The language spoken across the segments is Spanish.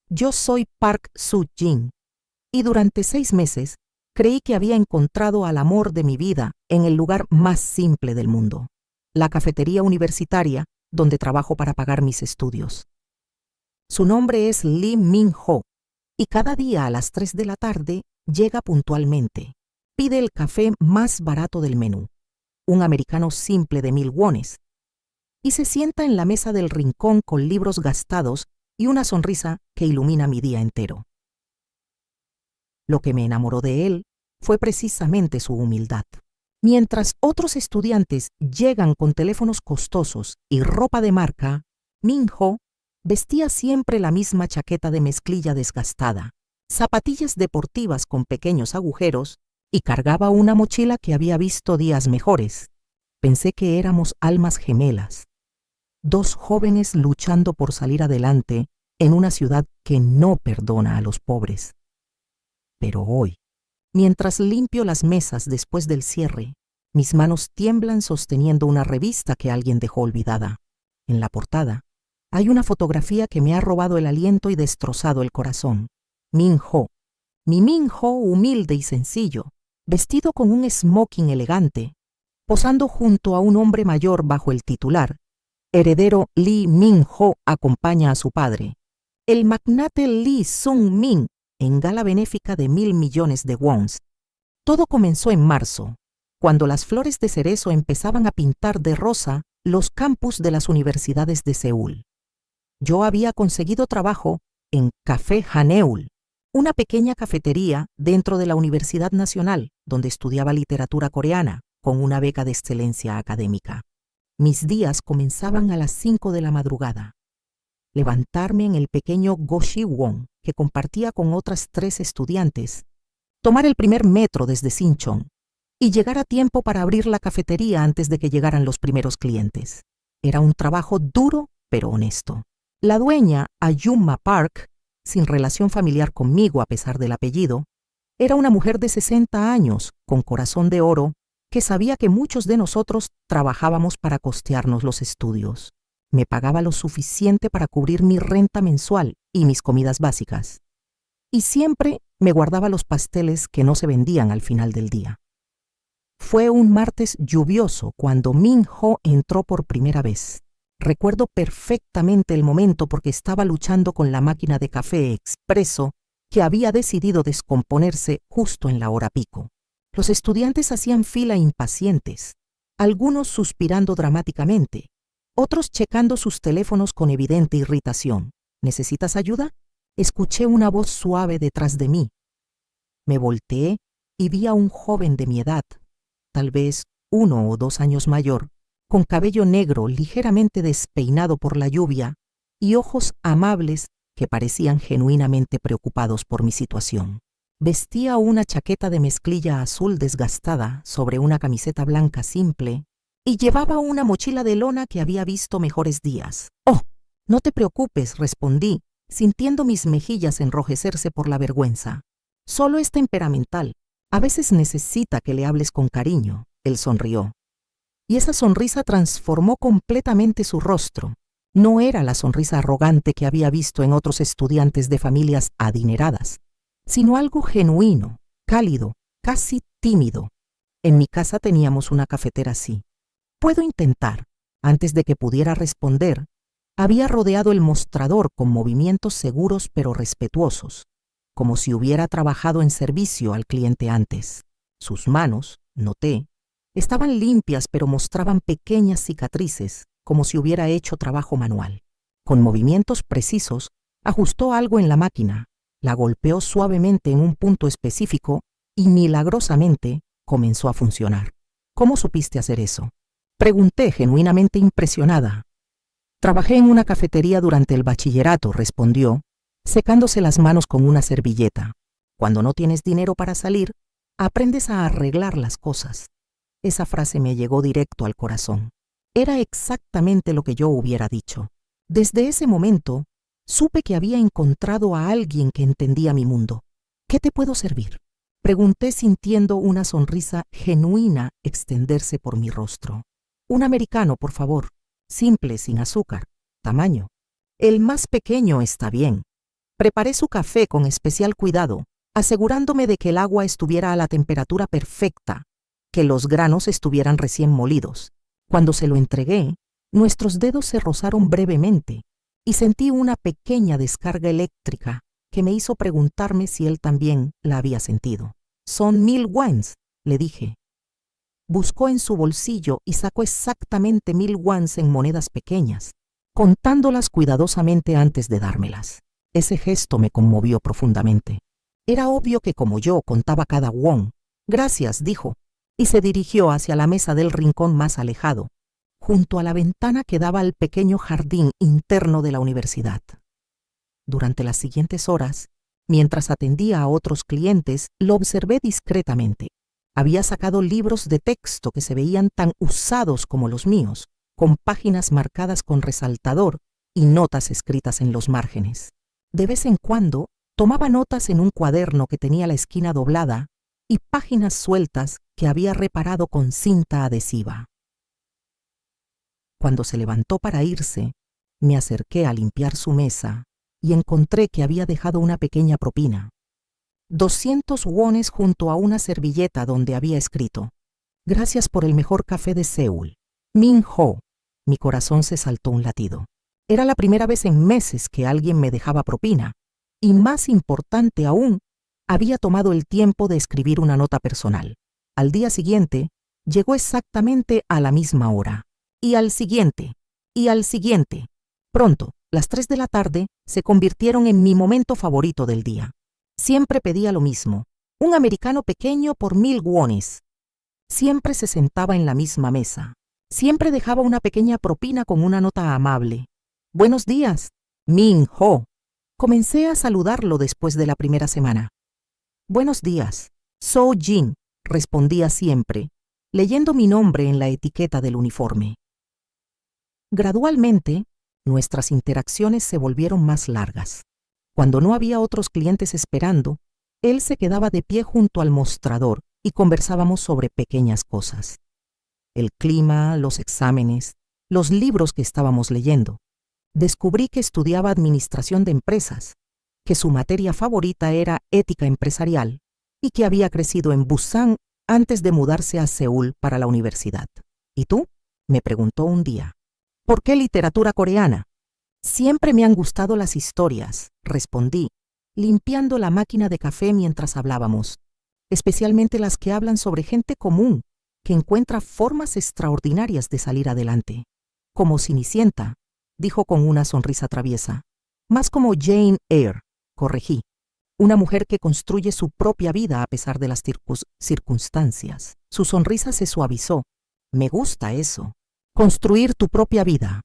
Yo soy Park Soo-jin y durante 6 meses creí que había encontrado al amor de mi vida en el lugar más simple del mundo, la cafetería universitaria donde trabajo para pagar mis estudios. Su nombre es Lee Min-ho y cada día a las 3 de la tarde llega puntualmente. Pide el café más barato del menú, un americano simple de 1000 wones, y se sienta en la mesa del rincón con libros gastados y una sonrisa que ilumina mi día entero. Lo que me enamoró de él fue precisamente su humildad. Mientras otros estudiantes llegan con teléfonos costosos y ropa de marca, Min-ho vestía siempre la misma chaqueta de mezclilla desgastada, zapatillas deportivas con pequeños agujeros y cargaba una mochila que había visto días mejores. Pensé que éramos almas gemelas, 2 jóvenes luchando por salir adelante en una ciudad que no perdona a los pobres. Pero hoy, mientras limpio las mesas después del cierre, mis manos tiemblan sosteniendo una revista que alguien dejó olvidada. En la portada hay una fotografía que me ha robado el aliento y destrozado el corazón. Min-ho, mi Min-ho humilde y sencillo, vestido con un smoking elegante, posando junto a un hombre mayor bajo el titular: heredero Lee Min-ho acompaña a su padre, el magnate Lee Sung-min, en gala benéfica de 1000 millones de wons. Todo comenzó en marzo, cuando las flores de cerezo empezaban a pintar de rosa los campus de las universidades de Seúl. Yo había conseguido trabajo en Café Haneul, una pequeña cafetería dentro de la Universidad Nacional, donde estudiaba literatura coreana, con una beca de excelencia académica. Mis días comenzaban a las 5 de la madrugada. Levantarme en el pequeño Goshi-won, que compartía con otras 3 estudiantes, tomar el primer metro desde Sinchon y llegar a tiempo para abrir la cafetería antes de que llegaran los primeros clientes. Era un trabajo duro pero honesto. La dueña, Ayuma Park, sin relación familiar conmigo a pesar del apellido, era una mujer de 60 años, con corazón de oro, que sabía que muchos de nosotros trabajábamos para costearnos los estudios. Me pagaba lo suficiente para cubrir mi renta mensual y mis comidas básicas. Y siempre me guardaba los pasteles que no se vendían al final del día. Fue un martes lluvioso cuando Min-ho entró por primera vez. Recuerdo perfectamente el momento porque estaba luchando con la máquina de café expreso que había decidido descomponerse justo en la hora pico. Los estudiantes hacían fila impacientes, algunos suspirando dramáticamente, otros checando sus teléfonos con evidente irritación. ¿Necesitas ayuda? Escuché una voz suave detrás de mí. Me volteé y vi a un joven de mi edad, tal vez 1 o 2 años mayor, con cabello negro ligeramente despeinado por la lluvia y ojos amables que parecían genuinamente preocupados por mi situación. Vestía una chaqueta de mezclilla azul desgastada sobre una camiseta blanca simple y llevaba una mochila de lona que había visto mejores días. «Oh, no te preocupes», respondí, sintiendo mis mejillas enrojecerse por la vergüenza. «Solo es temperamental. A veces necesita que le hables con cariño». Él sonrió. Y esa sonrisa transformó completamente su rostro. No era la sonrisa arrogante que había visto en otros estudiantes de familias adineradas, sino algo genuino, cálido, casi tímido. En mi casa teníamos una cafetera así. «Puedo intentar». Antes de que pudiera responder, había rodeado el mostrador con movimientos seguros pero respetuosos, como si hubiera trabajado en servicio al cliente antes. Sus manos, noté, estaban limpias pero mostraban pequeñas cicatrices, como si hubiera hecho trabajo manual. Con movimientos precisos, ajustó algo en la máquina, la golpeó suavemente en un punto específico y milagrosamente comenzó a funcionar. «¿Cómo supiste hacer eso?», pregunté genuinamente impresionada. «Trabajé en una cafetería durante el bachillerato», respondió, secándose las manos con una servilleta. «Cuando no tienes dinero para salir, aprendes a arreglar las cosas». Esa frase me llegó directo al corazón. Era exactamente lo que yo hubiera dicho. Desde ese momento, supe que había encontrado a alguien que entendía mi mundo. «¿Qué te puedo servir?», pregunté sintiendo una sonrisa genuina extenderse por mi rostro. «Un americano, por favor, simple, sin azúcar. Tamaño». «El más pequeño está bien». Preparé su café con especial cuidado, asegurándome de que el agua estuviera a la temperatura perfecta, que los granos estuvieran recién molidos. Cuando se lo entregué, nuestros dedos se rozaron brevemente y sentí una pequeña descarga eléctrica que me hizo preguntarme si él también la había sentido. «Son 1000 wons», le dije. Buscó en su bolsillo y sacó exactamente 1000 wons en monedas pequeñas, contándolas cuidadosamente antes de dármelas. Ese gesto me conmovió profundamente. Era obvio que como yo contaba cada won. «Gracias», dijo, y se dirigió hacia la mesa del rincón más alejado, junto a la ventana que daba al pequeño jardín interno de la universidad. Durante las siguientes horas, mientras atendía a otros clientes, lo observé discretamente. Había sacado libros de texto que se veían tan usados como los míos, con páginas marcadas con resaltador y notas escritas en los márgenes. De vez en cuando, tomaba notas en un cuaderno que tenía la esquina doblada y páginas sueltas que había reparado con cinta adhesiva. Cuando se levantó para irse, me acerqué a limpiar su mesa y encontré que había dejado una pequeña propina. 200 wones junto a una servilleta donde había escrito: «Gracias por el mejor café de Seúl. Min-ho». Mi corazón se saltó un latido. Era la primera vez en meses que alguien me dejaba propina, y más importante aún, había tomado el tiempo de escribir una nota personal. Al día siguiente, llegó exactamente a la misma hora. Y al siguiente, y al siguiente. Pronto, las 3 de la tarde se convirtieron en mi momento favorito del día. Siempre pedía lo mismo: un americano pequeño por 1000 wones. Siempre se sentaba en la misma mesa. Siempre dejaba una pequeña propina con una nota amable. «Buenos días, Min-ho». Comencé a saludarlo después de la primera semana. «Buenos días, So-jin», respondía siempre, leyendo mi nombre en la etiqueta del uniforme. Gradualmente, nuestras interacciones se volvieron más largas. Cuando no había otros clientes esperando, él se quedaba de pie junto al mostrador y conversábamos sobre pequeñas cosas: el clima, los exámenes, los libros que estábamos leyendo. Descubrí que estudiaba administración de empresas, que su materia favorita era ética empresarial y que había crecido en Busan antes de mudarse a Seúl para la universidad. «¿Y tú?», me preguntó un día. «¿Por qué literatura coreana?». «Siempre me han gustado las historias», respondí, limpiando la máquina de café mientras hablábamos, especialmente las que hablan sobre gente común que encuentra formas extraordinarias de salir adelante. «Como Cenicienta», dijo con una sonrisa traviesa. «Más como Jane Eyre», corregí. «Una mujer que construye su propia vida a pesar de las circunstancias». Su sonrisa se suavizó. «Me gusta eso. Construir tu propia vida».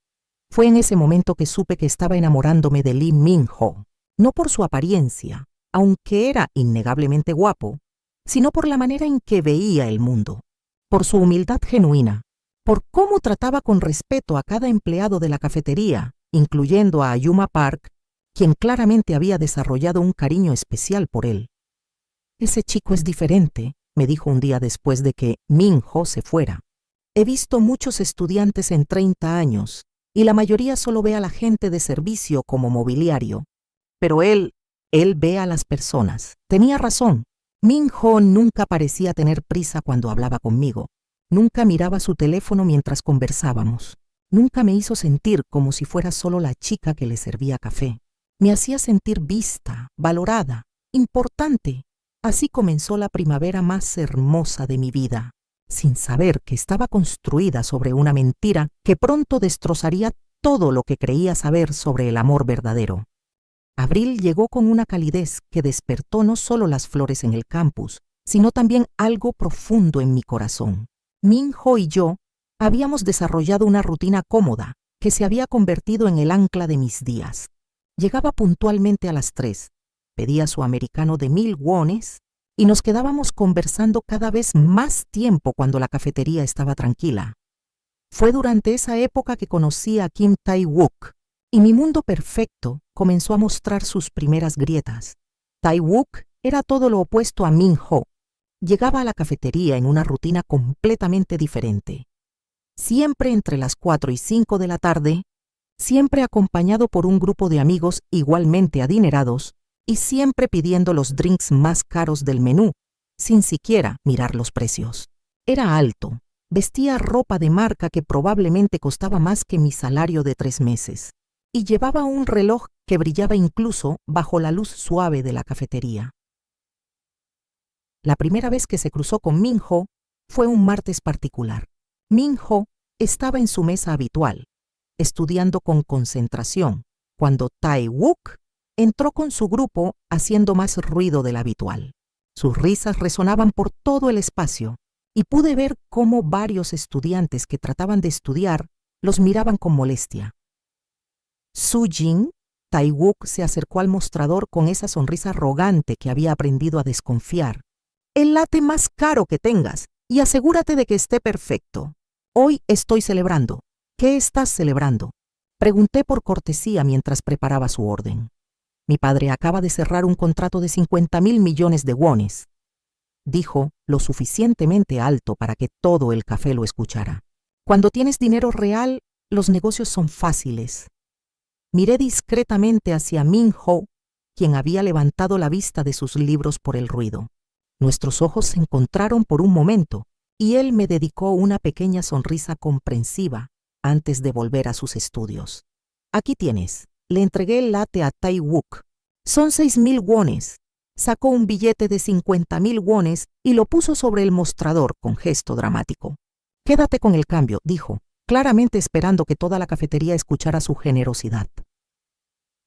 Fue en ese momento que supe que estaba enamorándome de Lee Min-ho, no por su apariencia, aunque era innegablemente guapo, sino por la manera en que veía el mundo, por su humildad genuina, por cómo trataba con respeto a cada empleado de la cafetería, incluyendo a Ayuma Park, quien claramente había desarrollado un cariño especial por él. «Ese chico es diferente», me dijo un día después de que Min-ho se fuera. «He visto muchos estudiantes en 30 años, y la mayoría solo ve a la gente de servicio como mobiliario. Pero él ve a las personas». Tenía razón. Min-ho nunca parecía tener prisa cuando hablaba conmigo. Nunca miraba su teléfono mientras conversábamos. Nunca me hizo sentir como si fuera solo la chica que le servía café. Me hacía sentir vista, valorada, importante. Así comenzó la primavera más hermosa de mi vida, sin saber que estaba construida sobre una mentira que pronto destrozaría todo lo que creía saber sobre el amor verdadero. Abril llegó con una calidez que despertó no solo las flores en el campus, sino también algo profundo en mi corazón. Min-ho y yo habíamos desarrollado una rutina cómoda que se había convertido en el ancla de mis días. Llegaba puntualmente a las 3, pedía su americano de 1000 wones y nos quedábamos conversando cada vez más tiempo cuando la cafetería estaba tranquila. Fue durante esa época que conocí a Kim Tae-wook y mi mundo perfecto comenzó a mostrar sus primeras grietas. Tae-wook era todo lo opuesto a Min-ho. Llegaba a la cafetería en una rutina completamente diferente. Siempre entre las 4 y 5 de la tarde siempre acompañado por un grupo de amigos igualmente adinerados y siempre pidiendo los drinks más caros del menú, sin siquiera mirar los precios. Era alto, vestía ropa de marca que probablemente costaba más que mi salario de 3 meses, y llevaba un reloj que brillaba incluso bajo la luz suave de la cafetería. La primera vez que se cruzó con Min-ho fue un martes particular. Min-ho estaba en su mesa habitual, estudiando con concentración, cuando Tae-wook entró con su grupo haciendo más ruido del habitual. Sus risas resonaban por todo el espacio, y pude ver cómo varios estudiantes que trataban de estudiar los miraban con molestia. Soo-jin, Tae-wook se acercó al mostrador con esa sonrisa arrogante que había aprendido a desconfiar. El latte más caro que tengas, y asegúrate de que esté perfecto. Hoy estoy celebrando. ¿Qué estás celebrando? Pregunté por cortesía mientras preparaba su orden. Mi padre acaba de cerrar un contrato de 50.000 millones de wones, dijo lo suficientemente alto para que todo el café lo escuchara. Cuando tienes dinero real, los negocios son fáciles. Miré discretamente hacia Min-ho, quien había levantado la vista de sus libros por el ruido. Nuestros ojos se encontraron por un momento, y él me dedicó una pequeña sonrisa comprensiva antes de volver a sus estudios. Aquí tienes. Le entregué el latte a Tae-wook. Son 6.000 wones. Sacó un billete de 50.000 wones y lo puso sobre el mostrador con gesto dramático. Quédate con el cambio, dijo, claramente esperando que toda la cafetería escuchara su generosidad.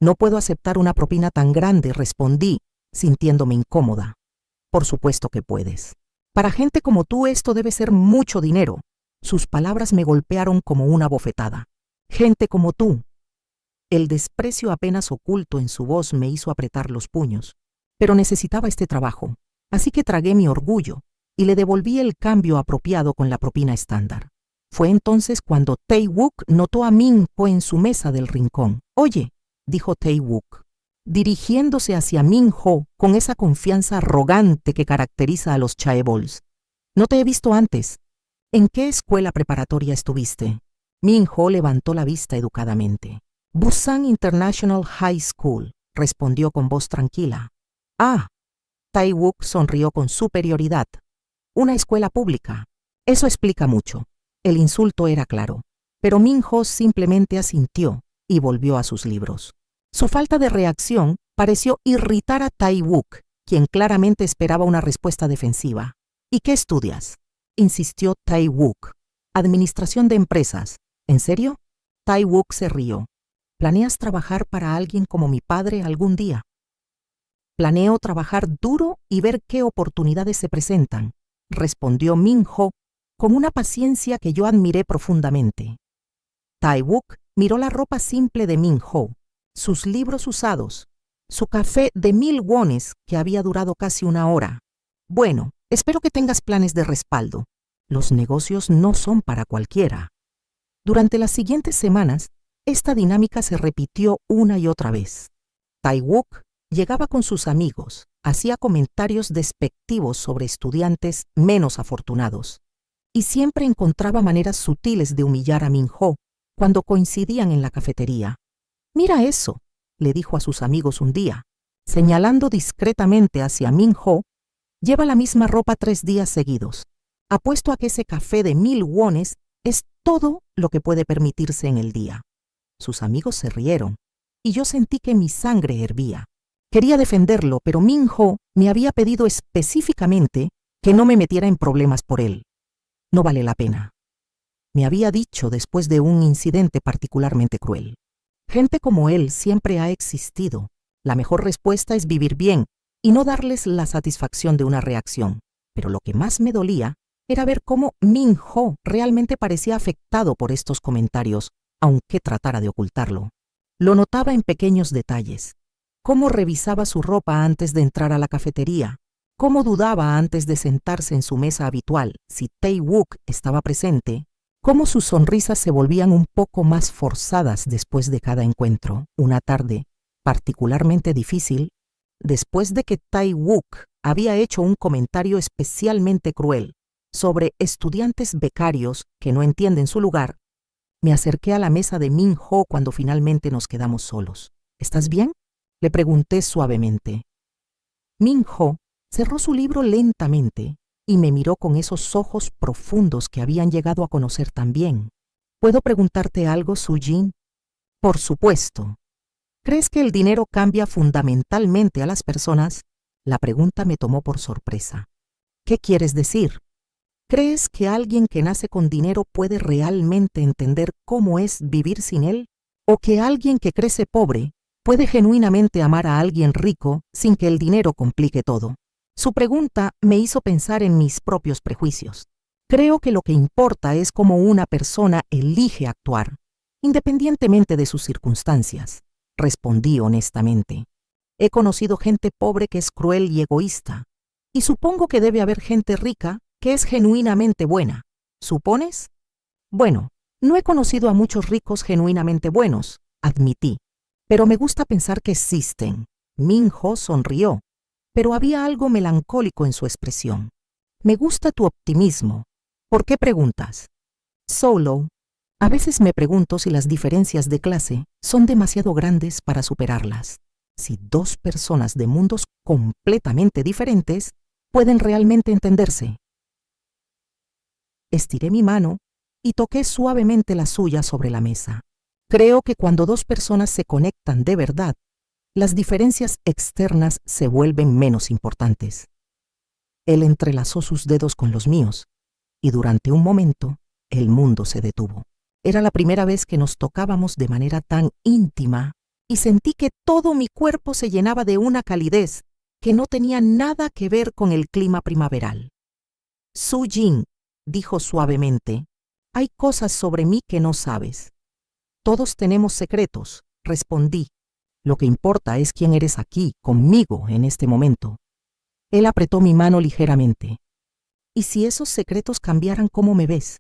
No puedo aceptar una propina tan grande, respondí, sintiéndome incómoda. Por supuesto que puedes. Para gente como tú esto debe ser mucho dinero. Sus palabras me golpearon como una bofetada. Gente como tú. El desprecio apenas oculto en su voz me hizo apretar los puños. Pero necesitaba este trabajo, así que tragué mi orgullo y le devolví el cambio apropiado con la propina estándar. Fue entonces cuando Tae-wook notó a Min-ho en su mesa del rincón. Oye, dijo Tae-wook, dirigiéndose hacia Min-ho con esa confianza arrogante que caracteriza a los chaebols. No te he visto antes. ¿En qué escuela preparatoria estuviste? Min-ho levantó la vista educadamente. Busan International High School, respondió con voz tranquila. Ah, Tae-wook sonrió con superioridad. Una escuela pública. Eso explica mucho. El insulto era claro, pero Min-ho simplemente asintió y volvió a sus libros. Su falta de reacción pareció irritar a Tae-wook, quien claramente esperaba una respuesta defensiva. ¿Y qué estudias?, insistió Tae-wook. Administración de empresas. ¿En serio? Tae-wook se rió. ¿Planeas trabajar para alguien como mi padre algún día? Planeo trabajar duro y ver qué oportunidades se presentan, respondió Min-ho con una paciencia que yo admiré profundamente. Tae-wook miró la ropa simple de Min-ho, sus libros usados, su café de 1.000 wones que había durado casi una hora. Bueno, espero que tengas planes de respaldo. Los negocios no son para cualquiera. Durante las siguientes semanas, esta dinámica se repitió una y otra vez. Tae-wook llegaba con sus amigos, hacía comentarios despectivos sobre estudiantes menos afortunados, y siempre encontraba maneras sutiles de humillar a Min-ho cuando coincidían en la cafetería. «Mira eso», le dijo a sus amigos un día, señalando discretamente hacia Min-ho, «lleva la misma ropa 3 días seguidos. Apuesto a que ese café de 1.000 wones es todo lo que puede permitirse en el día». Sus amigos se rieron, y yo sentí que mi sangre hervía. Quería defenderlo, pero Min-ho me había pedido específicamente que no me metiera en problemas por él. No vale la pena. Me había dicho después de un incidente particularmente cruel. Gente como él siempre ha existido. La mejor respuesta es vivir bien y no darles la satisfacción de una reacción. Pero lo que más me dolía era ver cómo Min-ho realmente parecía afectado por estos comentarios, aunque tratara de ocultarlo. Lo notaba en pequeños detalles. Cómo revisaba su ropa antes de entrar a la cafetería, cómo dudaba antes de sentarse en su mesa habitual si Tae-wook estaba presente, cómo sus sonrisas se volvían un poco más forzadas después de cada encuentro. Una tarde particularmente difícil, después de que Tae-wook había hecho un comentario especialmente cruel sobre estudiantes becarios que no entienden su lugar, Me acerqué a la mesa de Min-ho cuando finalmente nos quedamos solos. ¿Estás bien?, le pregunté suavemente. Min-ho cerró su libro lentamente y me miró con esos ojos profundos que habían llegado a conocer tan bien. ¿Puedo preguntarte algo, Soo-jin? Por supuesto. ¿Crees que el dinero cambia fundamentalmente a las personas? La pregunta me tomó por sorpresa. ¿Qué quieres decir? ¿Crees que alguien que nace con dinero puede realmente entender cómo es vivir sin él? ¿O que alguien que crece pobre puede genuinamente amar a alguien rico sin que el dinero complique todo? Su pregunta me hizo pensar en mis propios prejuicios. Creo que lo que importa es cómo una persona elige actuar, independientemente de sus circunstancias, respondí honestamente. He conocido gente pobre que es cruel y egoísta, y supongo que debe haber gente rica que es genuinamente buena. ¿Supones? Bueno, no he conocido a muchos ricos genuinamente buenos, admití, pero me gusta pensar que existen. Min-ho sonrió, pero había algo melancólico en su expresión. Me gusta tu optimismo. ¿Por qué preguntas? Solo, a veces me pregunto si las diferencias de clase son demasiado grandes para superarlas. Si dos personas de mundos completamente diferentes pueden realmente entenderse. Estiré mi mano y toqué suavemente la suya sobre la mesa. Creo que cuando dos personas se conectan de verdad, las diferencias externas se vuelven menos importantes. Él entrelazó sus dedos con los míos y durante un momento el mundo se detuvo. Era la primera vez que nos tocábamos de manera tan íntima y sentí que todo mi cuerpo se llenaba de una calidez que no tenía nada que ver con el clima primaveral. Soo-jin, dijo suavemente, hay cosas sobre mí que no sabes. Todos tenemos secretos, respondí. Lo que importa es quién eres aquí, conmigo, en este momento. Él apretó mi mano ligeramente. ¿Y si esos secretos cambiaran cómo me ves?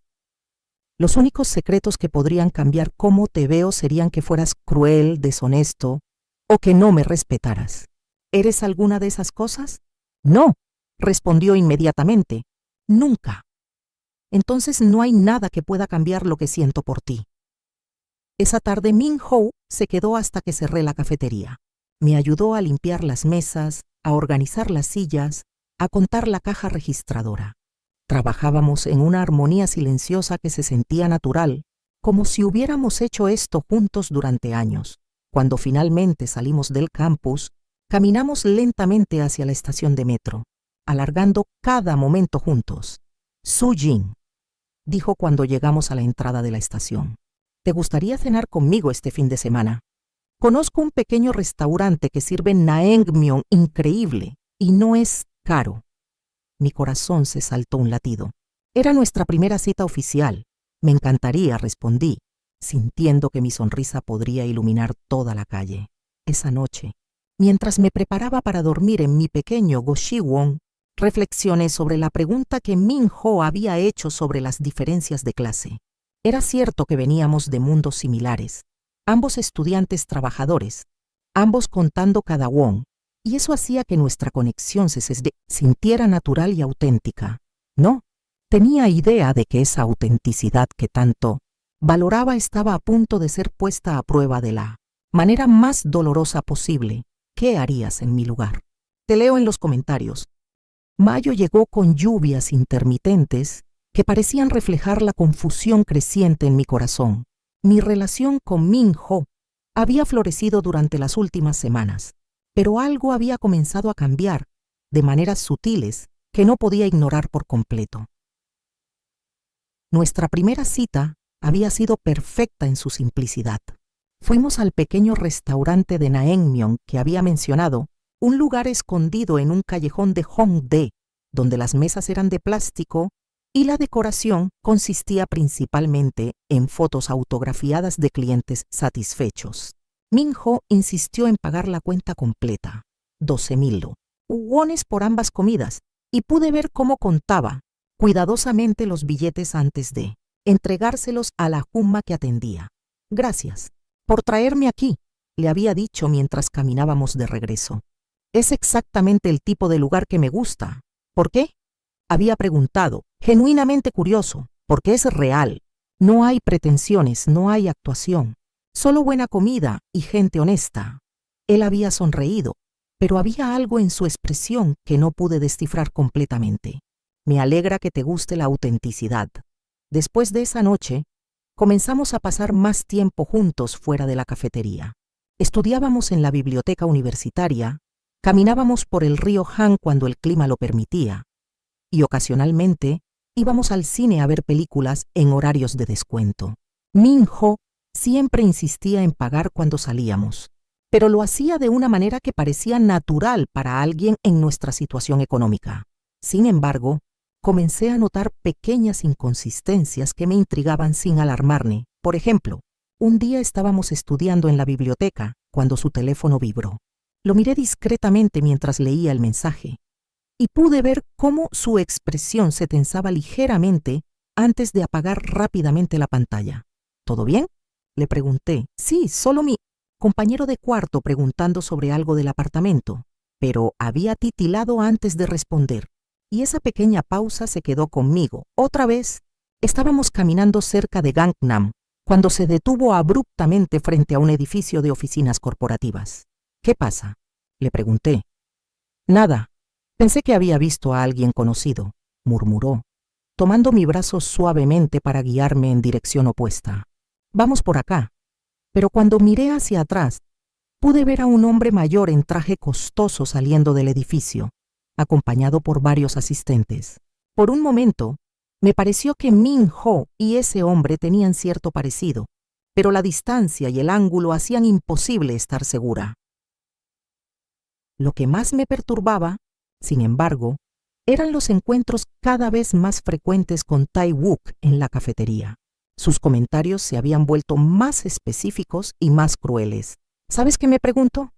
Los únicos secretos que podrían cambiar cómo te veo serían que fueras cruel, deshonesto, o que no me respetaras. ¿Eres alguna de esas cosas? No, respondió inmediatamente. Nunca. Entonces no hay nada que pueda cambiar lo que siento por ti. Esa tarde Min-ho se quedó hasta que cerré la cafetería. Me ayudó a limpiar las mesas, a organizar las sillas, a contar la caja registradora. Trabajábamos en una armonía silenciosa que se sentía natural, como si hubiéramos hecho esto juntos durante años. Cuando finalmente salimos del campus, caminamos lentamente hacia la estación de metro, alargando cada momento juntos. Soo-jin, dijo cuando llegamos a la entrada de la estación. ¿Te gustaría cenar conmigo este fin de semana? Conozco un pequeño restaurante que sirve naengmyeon increíble y no es caro. Mi corazón se saltó un latido. Era nuestra primera cita oficial. Me encantaría, respondí, sintiendo que mi sonrisa podría iluminar toda la calle. Esa noche, mientras me preparaba para dormir en mi pequeño goshiwon, reflexioné sobre la pregunta que Min-ho había hecho sobre las diferencias de clase. Era cierto que veníamos de mundos similares, ambos estudiantes trabajadores, ambos contando cada won, y eso hacía que nuestra conexión se sintiera natural y auténtica. No, tenía idea de que esa autenticidad que tanto valoraba estaba a punto de ser puesta a prueba de la manera más dolorosa posible. ¿Qué harías en mi lugar? Te leo en los comentarios. Mayo llegó con lluvias intermitentes que parecían reflejar la confusión creciente en mi corazón. Mi relación con Min-ho había florecido durante las últimas semanas, pero algo había comenzado a cambiar de maneras sutiles que no podía ignorar por completo. Nuestra primera cita había sido perfecta en su simplicidad. Fuimos al pequeño restaurante de naengmyeon que había mencionado, un lugar escondido en un callejón de Hongdae, donde las mesas eran de plástico y la decoración consistía principalmente en fotos autografiadas de clientes satisfechos. Min-ho insistió en pagar la cuenta completa, 12.000 wones por ambas comidas, y pude ver cómo contaba cuidadosamente los billetes antes de entregárselos a la jumma que atendía. Gracias por traerme aquí, le había dicho mientras caminábamos de regreso. Es exactamente el tipo de lugar que me gusta. ¿Por qué? Había preguntado, genuinamente curioso, porque es real. No hay pretensiones, no hay actuación, solo buena comida y gente honesta. Él había sonreído, pero había algo en su expresión que no pude descifrar completamente. Me alegra que te guste la autenticidad. Después de esa noche, comenzamos a pasar más tiempo juntos fuera de la cafetería. Estudiábamos en la biblioteca universitaria, caminábamos por el río Han cuando el clima lo permitía, y ocasionalmente íbamos al cine a ver películas en horarios de descuento. Min-ho siempre insistía en pagar cuando salíamos, pero lo hacía de una manera que parecía natural para alguien en nuestra situación económica. Sin embargo, comencé a notar pequeñas inconsistencias que me intrigaban sin alarmarme. Por ejemplo, un día estábamos estudiando en la biblioteca cuando su teléfono vibró. Lo miré discretamente mientras leía el mensaje y pude ver cómo su expresión se tensaba ligeramente antes de apagar rápidamente la pantalla. ¿Todo bien?, le pregunté. Sí, solo mi compañero de cuarto preguntando sobre algo del apartamento, pero había titilado antes de responder, y esa pequeña pausa se quedó conmigo. Otra vez, estábamos caminando cerca de Gangnam cuando se detuvo abruptamente frente a un edificio de oficinas corporativas. ¿Qué pasa?, le pregunté. Nada. Pensé que había visto a alguien conocido, murmuró, tomando mi brazo suavemente para guiarme en dirección opuesta. Vamos por acá. Pero cuando miré hacia atrás, pude ver a un hombre mayor en traje costoso saliendo del edificio, acompañado por varios asistentes. Por un momento, me pareció que Min-ho y ese hombre tenían cierto parecido, pero la distancia y el ángulo hacían imposible estar segura. Lo que más me perturbaba, sin embargo, eran los encuentros cada vez más frecuentes con Tae-wook en la cafetería. Sus comentarios se habían vuelto más específicos y más crueles. ¿Sabes qué me preguntó?,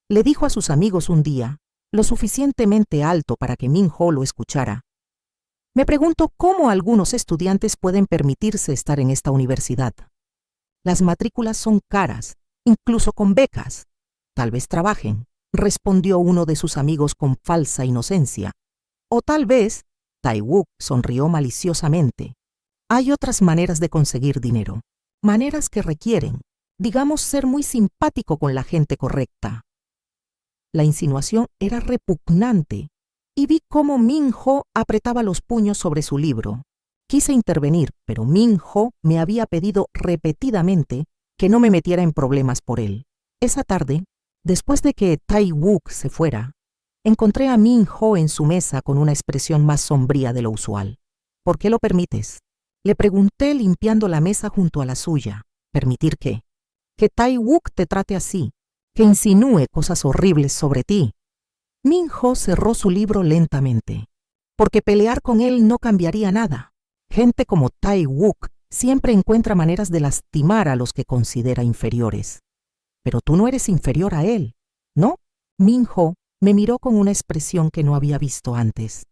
le dijo a sus amigos un día, lo suficientemente alto para que Min-ho lo escuchara. Me pregunto cómo algunos estudiantes pueden permitirse estar en esta universidad. Las matrículas son caras, incluso con becas. Tal vez trabajen, respondió uno de sus amigos con falsa inocencia. O tal vez, Tae-wook sonrió maliciosamente. Hay otras maneras de conseguir dinero, maneras que requieren, digamos, ser muy simpático con la gente correcta. La insinuación era repugnante y vi cómo Min-ho apretaba los puños sobre su libro. Quise intervenir, pero Min-ho me había pedido repetidamente que no me metiera en problemas por él. Esa tarde, después de que Tae-wook se fuera, encontré a Min-ho en su mesa con una expresión más sombría de lo usual. ¿Por qué lo permites?, le pregunté limpiando la mesa junto a la suya. ¿Permitir qué? Que Tae-wook te trate así, que insinúe cosas horribles sobre ti. Min-ho cerró su libro lentamente, porque pelear con él no cambiaría nada. Gente como Tae-wook siempre encuentra maneras de lastimar a los que considera inferiores. Pero tú no eres inferior a él, ¿no? Min-ho me miró con una expresión que no había visto antes.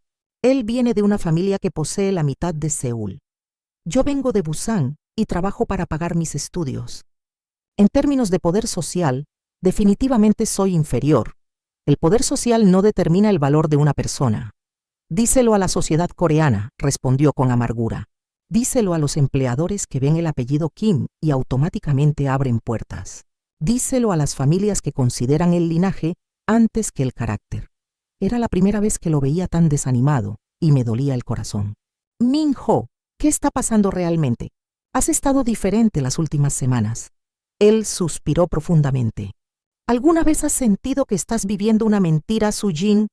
Él viene de una familia que posee la mitad de Seúl. Yo vengo de Busan y trabajo para pagar mis estudios. En términos de poder social, definitivamente soy inferior. El poder social no determina el valor de una persona. Díselo a la sociedad coreana, respondió con amargura. Díselo a los empleadores que ven el apellido Kim y automáticamente abren puertas. Díselo a las familias que consideran el linaje antes que el carácter. Era la primera vez que lo veía tan desanimado y me dolía el corazón. Min-ho, ¿qué está pasando realmente? Has estado diferente las últimas semanas. Él suspiró profundamente. ¿Alguna vez has sentido que estás viviendo una mentira, Soo-jin?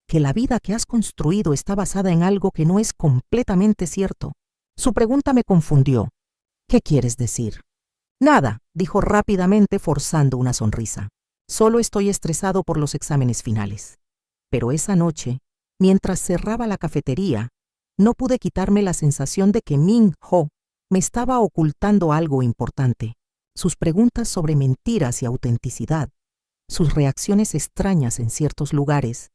¿Que la vida que has construido está basada en algo que no es completamente cierto? Su pregunta me confundió. ¿Qué quieres decir? Nada, dijo rápidamente forzando una sonrisa. Solo estoy estresado por los exámenes finales. Pero esa noche, mientras cerraba la cafetería, no pude quitarme la sensación de que Min-ho me estaba ocultando algo importante. Sus preguntas sobre mentiras y autenticidad, sus reacciones extrañas en ciertos lugares,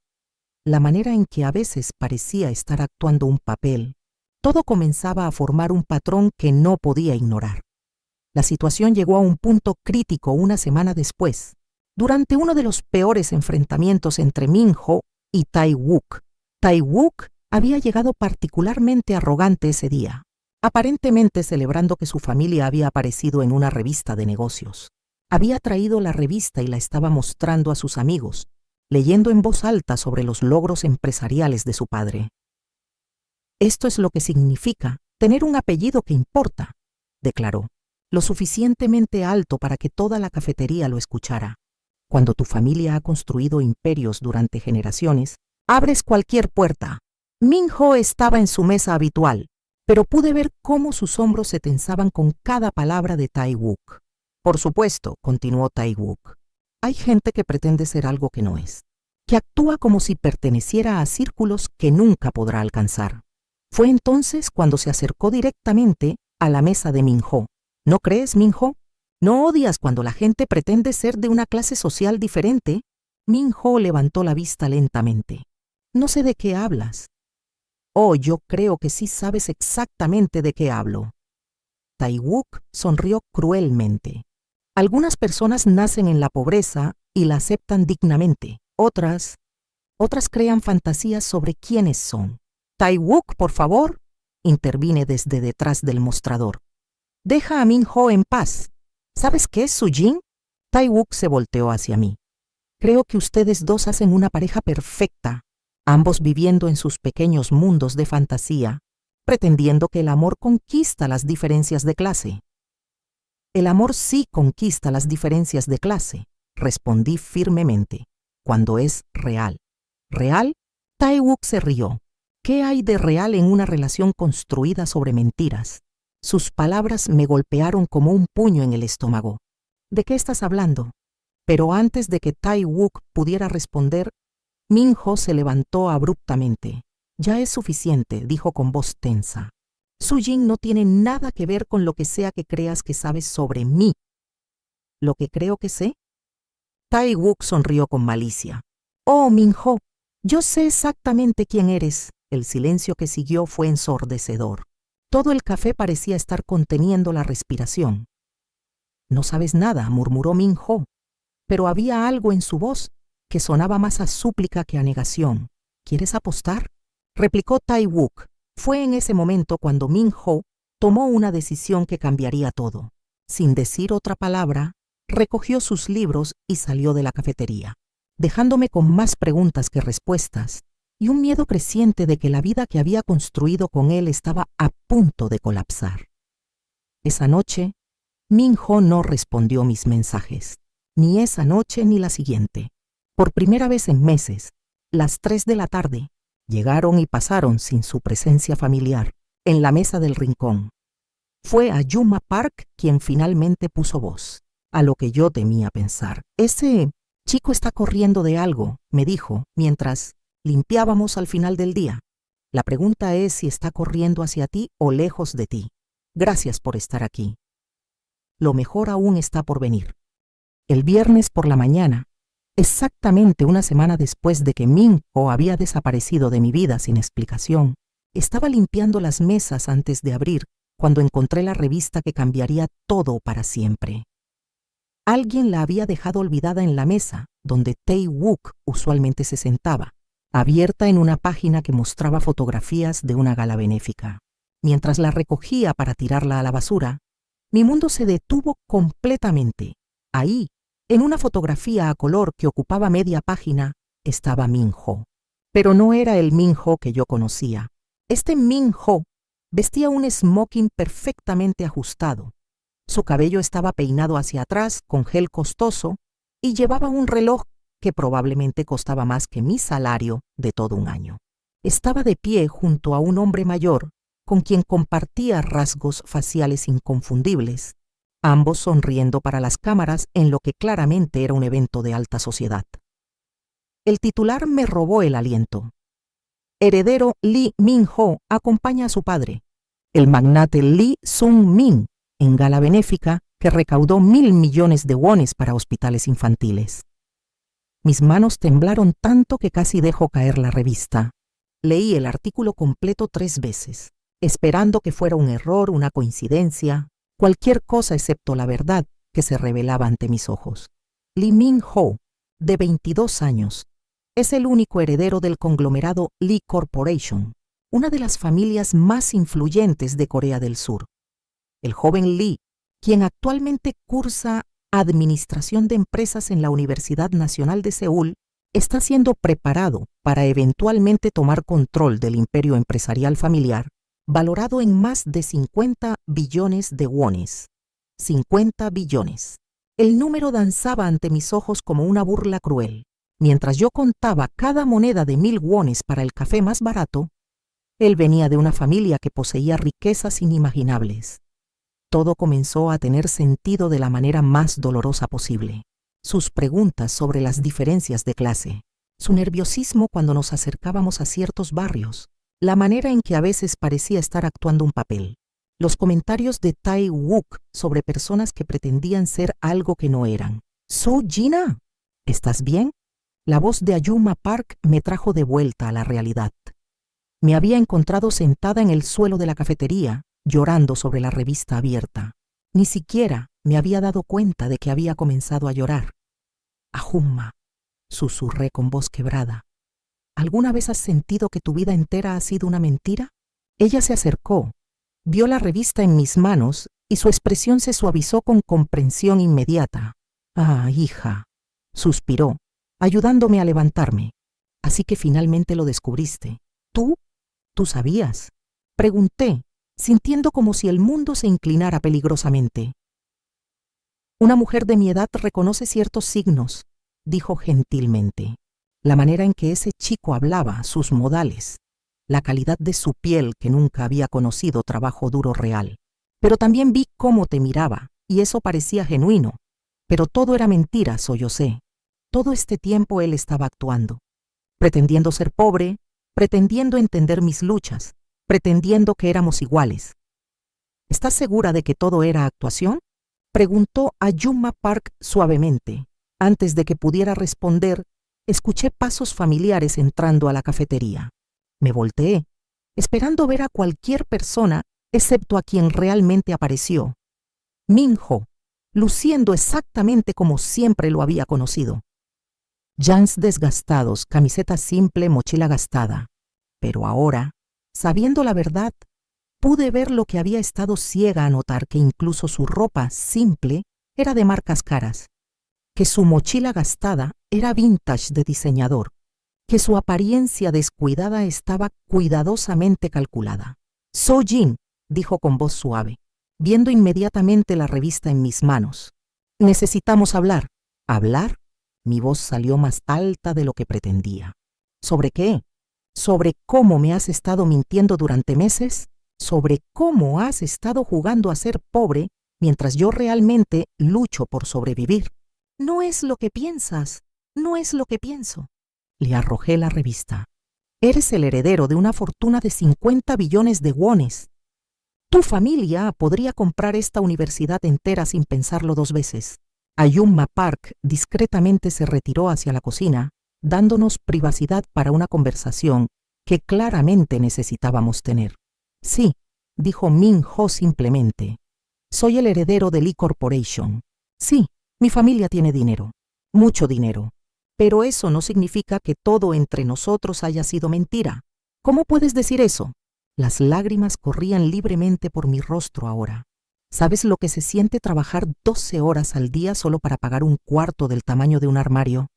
la manera en que a veces parecía estar actuando un papel, todo comenzaba a formar un patrón que no podía ignorar. La situación llegó a un punto crítico una semana después, durante uno de los peores enfrentamientos entre Min-ho y Tae-wook. Tae-wook había llegado particularmente arrogante ese día. aparentemente celebrando que su familia había aparecido en una revista de negocios. Había traído la revista y la estaba mostrando a sus amigos, leyendo en voz alta sobre los logros empresariales de su padre. «Esto es lo que significa tener un apellido que importa», declaró, lo suficientemente alto para que toda la cafetería lo escuchara. Cuando tu familia ha construido imperios durante generaciones, abres cualquier puerta. Min-ho estaba en su mesa habitual, pero pude ver cómo sus hombros se tensaban con cada palabra de Tai-wook. «Por supuesto», continuó Tai-wook, «hay gente que pretende ser algo que no es, que actúa como si perteneciera a círculos que nunca podrá alcanzar». Fue entonces cuando se acercó directamente a la mesa de Min-ho. «¿No crees, Min-ho? ¿No odias cuando la gente pretende ser de una clase social diferente?» Min-ho levantó la vista lentamente. «No sé de qué hablas». «Oh, yo creo que sí sabes exactamente de qué hablo». Tai-wook sonrió cruelmente. «Algunas personas nacen en la pobreza y la aceptan dignamente. Otras crean fantasías sobre quiénes son». «Tai-wook, por favor», intervine desde detrás del mostrador. «Deja a Min-ho en paz. ¿Sabes qué es Sujin?» Tai-wook se volteó hacia mí. «Creo que ustedes dos hacen una pareja perfecta, ambos viviendo en sus pequeños mundos de fantasía, pretendiendo que el amor conquista las diferencias de clase». «El amor sí conquista las diferencias de clase», respondí firmemente, «cuando es real». «¿Real?» Tai-wook se rió. «¿Qué hay de real en una relación construida sobre mentiras?» Sus palabras me golpearon como un puño en el estómago. «¿De qué estás hablando?» Pero antes de que Tai-wook pudiera responder, Min-ho se levantó abruptamente. «Ya es suficiente», dijo con voz tensa. «Sujin no tiene nada que ver con lo que sea que creas que sabes sobre mí». «¿Lo que creo que sé?» Tai-wook sonrió con malicia. «Oh, Min-ho, yo sé exactamente quién eres». El silencio que siguió fue ensordecedor. Todo el café parecía estar conteniendo la respiración. «No sabes nada», murmuró Min-ho, pero había algo en su voz que sonaba más a súplica que a negación. «¿Quieres apostar?», replicó Tai-wook. Fue en ese momento cuando Min-ho tomó una decisión que cambiaría todo. Sin decir otra palabra, recogió sus libros y salió de la cafetería, dejándome con más preguntas que respuestas y un miedo creciente de que la vida que había construido con él estaba a punto de colapsar. Esa noche, Min-ho no respondió mis mensajes, ni esa noche ni la siguiente. Por primera vez en meses, las 3 de la tarde, llegaron y pasaron sin su presencia familiar en la mesa del rincón. Fue Ayuma Park quien finalmente puso voz a lo que yo temía pensar. «Ese chico está corriendo de algo», me dijo, mientras limpiábamos al final del día. «La pregunta es si está corriendo hacia ti o lejos de ti. Gracias por estar aquí. Lo mejor aún está por venir». El viernes por la mañana, exactamente una semana después de que Min-ho había desaparecido de mi vida sin explicación, estaba limpiando las mesas antes de abrir cuando encontré la revista que cambiaría todo para siempre. Alguien la había dejado olvidada en la mesa donde Tai-wook usualmente se sentaba, abierta en una página que mostraba fotografías de una gala benéfica. Mientras la recogía para tirarla a la basura, mi mundo se detuvo completamente. Ahí, en una fotografía a color que ocupaba media página, estaba Min-ho. Pero no era el Min-ho que yo conocía. Este Min-ho vestía un smoking perfectamente ajustado. Su cabello estaba peinado hacia atrás con gel costoso y llevaba un reloj que probablemente costaba más que mi salario de todo un año. Estaba de pie junto a un hombre mayor con quien compartía rasgos faciales inconfundibles, ambos sonriendo para las cámaras en lo que claramente era un evento de alta sociedad. El titular me robó el aliento. Heredero Lee Min-ho acompaña a su padre, el magnate Lee Sung-min, en gala benéfica que recaudó 1.000 millones de wones para hospitales infantiles. Mis manos temblaron tanto que casi dejó caer la revista. Leí el artículo completo 3 veces, esperando que fuera un error, una coincidencia, cualquier cosa excepto la verdad que se revelaba ante mis ojos. Lee Min-ho, de 22 años, es el único heredero del conglomerado Lee Corporation, una de las familias más influyentes de Corea del Sur. El joven Lee, quien actualmente cursa Administración de Empresas en la Universidad Nacional de Seúl, está siendo preparado para eventualmente tomar control del imperio empresarial familiar, valorado en más de 50 billones de wones. 50 billones. El número danzaba ante mis ojos como una burla cruel. Mientras yo contaba cada moneda de 1000 wones para el café más barato, él venía de una familia que poseía riquezas inimaginables. Todo comenzó a tener sentido de la manera más dolorosa posible. Sus preguntas sobre las diferencias de clase, su nerviosismo cuando nos acercábamos a ciertos barrios, la manera en que a veces parecía estar actuando un papel, los comentarios de Tae-wook sobre personas que pretendían ser algo que no eran. «So-jina, ¿estás bien?». La voz de Ayuma Park me trajo de vuelta a la realidad. Me había encontrado sentada en el suelo de la cafetería, llorando sobre la revista abierta. Ni siquiera me había dado cuenta de que había comenzado a llorar. «Ayuma», susurré con voz quebrada, ¿alguna vez has sentido que tu vida entera ha sido una mentira? Ella se acercó, vio la revista en mis manos y su expresión se suavizó con comprensión inmediata. «Ah, hija», suspiró, ayudándome a levantarme. «Así que finalmente lo descubriste. ¿Tú sabías?», pregunté, sintiendo como si el mundo se inclinara peligrosamente. «Una mujer de mi edad reconoce ciertos signos», dijo gentilmente. La manera en que ese chico hablaba, sus modales, la calidad de su piel que nunca había conocido trabajo duro real. «Pero también vi cómo te miraba, y eso parecía genuino. Pero todo era mentira, sollocé. Todo este tiempo él estaba actuando, pretendiendo ser pobre, pretendiendo entender mis luchas, pretendiendo que éramos iguales». «¿Estás segura de que todo era actuación?», preguntó Ayuma Park suavemente. Antes de que pudiera responder, escuché pasos familiares entrando a la cafetería. Me volteé, esperando ver a cualquier persona excepto a quien realmente apareció. Minho, luciendo exactamente como siempre lo había conocido. Jeans desgastados, camiseta simple, mochila gastada. Pero ahora, sabiendo la verdad, pude ver lo que había estado ciega a notar, que incluso su ropa simple era de marcas caras, que su mochila gastada era vintage de diseñador, que su apariencia descuidada estaba cuidadosamente calculada. «So-jin», dijo con voz suave, viendo inmediatamente la revista en mis manos. «Necesitamos hablar». «¿Hablar?». Mi voz salió más alta de lo que pretendía. «¿Sobre qué? ¿Sobre cómo me has estado mintiendo durante meses? ¿Sobre cómo has estado jugando a ser pobre mientras yo realmente lucho por sobrevivir?» «No es lo que piensas, no es lo que pienso». Le arrojé la revista. «Eres el heredero de una fortuna de 50 billones de wones. Tu familia podría comprar esta universidad entera sin pensarlo dos veces». Ayuma Park discretamente se retiró hacia la cocina, dándonos privacidad para una conversación que claramente necesitábamos tener. «Sí», dijo Minho simplemente. «Soy el heredero de Lee Corporation. Sí, mi familia tiene dinero, mucho dinero. Pero eso no significa que todo entre nosotros haya sido mentira». «¿Cómo puedes decir eso?». Las lágrimas corrían libremente por mi rostro ahora. ¿Sabes lo que se siente trabajar 12 horas al día solo para pagar un cuarto del tamaño de un armario?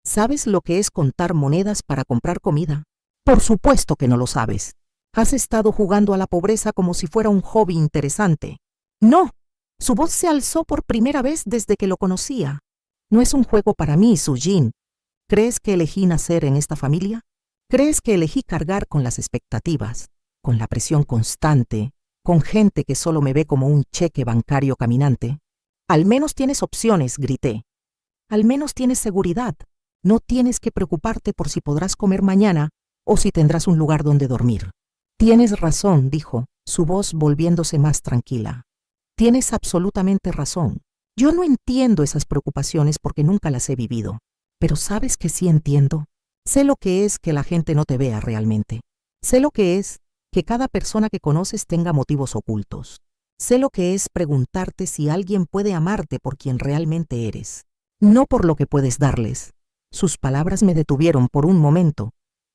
¿Sabes lo que es contar monedas para comprar comida? Por supuesto que no lo sabes. Has estado jugando a la pobreza como si fuera un hobby interesante. No, su voz se alzó por primera vez desde que lo conocía. No es un juego para mí, Soo-jin. ¿Crees que elegí nacer en esta familia? ¿Crees que elegí cargar con las expectativas, con la presión constante, con gente que solo me ve como un cheque bancario caminante? Al menos tienes opciones, grité. Al menos tienes seguridad. No tienes que preocuparte por si podrás comer mañana o si tendrás un lugar donde dormir. Tienes razón, dijo, su voz volviéndose más tranquila. Tienes absolutamente razón. Yo no entiendo esas preocupaciones porque nunca las he vivido. Pero ¿sabes que sí entiendo? Sé lo que es que la gente no te vea realmente. Sé lo que es que cada persona que conoces tenga motivos ocultos. Sé lo que es preguntarte si alguien puede amarte por quien realmente eres, no por lo que puedes darles. Sus palabras me detuvieron por un momento,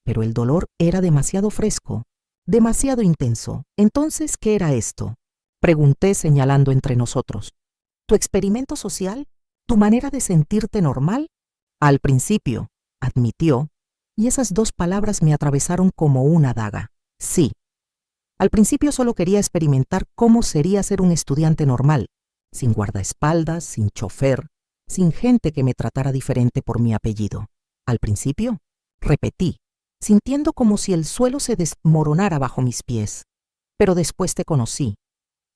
pero el dolor era demasiado fresco. Demasiado intenso. Entonces, ¿qué era esto? Pregunté señalando entre nosotros. ¿Tu experimento social? ¿Tu manera de sentirte normal? Al principio, admitió, y esas dos palabras me atravesaron como una daga. Sí. Al principio solo quería experimentar cómo sería ser un estudiante normal, sin guardaespaldas, sin chofer, sin gente que me tratara diferente por mi apellido. Al principio, repetí, sintiendo como si el suelo se desmoronara bajo mis pies. Pero después te conocí,